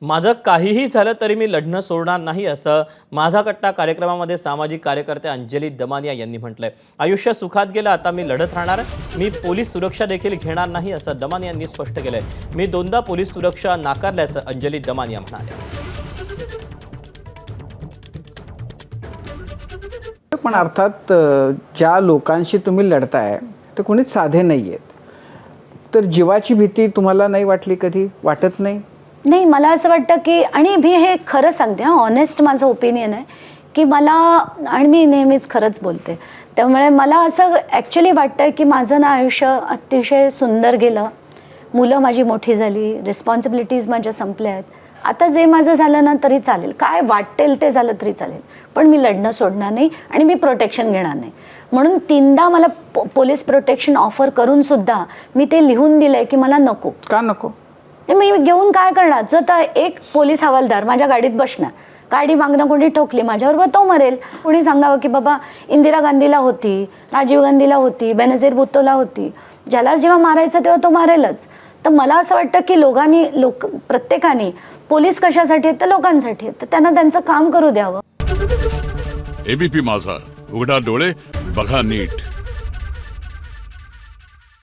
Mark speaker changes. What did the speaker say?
Speaker 1: माझं काहीही झालं तरी मी लढणं सोडणार नाही असं माझा कट्टा कार्यक्रमामध्ये सामाजिक कार्यकर्ते अंजली दमानिया यांनी म्हटलंय। आयुष्य सुखात गेलं, आता मी लढत राहणार, मी पोलीस सुरक्षा देखील घेणार नाही असं दमानिया यांनी स्पष्ट केलंय। मी दोनदा पोलीस सुरक्षा नाकारल्याचं अंजली दमानिया म्हणाल्या।
Speaker 2: पण अर्थात ज्या लोकांशी तुम्ही लढताय ते कोणीच साधे नाही आहेत, तर जीवाची भीती तुम्हाला नाही वाटली कधी? वाटत नाही?
Speaker 3: नाही, मला असं वाटतं की, आणि मी हे खरं सांगते, ऑनेस्ट माझं ओपिनियन आहे की मला, आणि मी नेहमीच खरंच बोलते, त्यामुळे मला असं ॲक्च्युली वाटतं की माझं ना आयुष्य अतिशय सुंदर गेलं। मुलं माझी मोठी झाली, रिस्पॉन्सिबिलिटीज माझ्या संपल्या आहेत, आता जे माझं झालं ना तरी चालेल, काय वाटेल ते झालं तरी चालेल, पण मी लढणं सोडणार नाही आणि मी प्रोटेक्शन घेणार नाही। म्हणून 3दा मला पोलीस प्रोटेक्शन ऑफर करून सुद्धा मी ते लिहून दिलंय की मला नको।
Speaker 2: का नको?
Speaker 3: मी घेऊन काय करणार? जर तर एक पोलीस हवालदार माझ्या गाडीत बसणार, गाडी मागणं कोणी ठोकली माझ्यावर, तो मरेल। कोणी सांगावं की बाबा इंदिरा गांधीला होती, राजीव गांधीला होती, बेनझीर भुट्टोला होती, ज्याला जेव्हा मारायचं तेव्हा तो मारेलच। तर मला असं वाटतं की प्रत्येकाने, पोलीस कशासाठी आहेत तर लोकांसाठी आहेत, तर त्यांना त्यांचं काम करू द्यावं।
Speaker 4: एबीपी माझा, उघडा डोळे बघा नीट।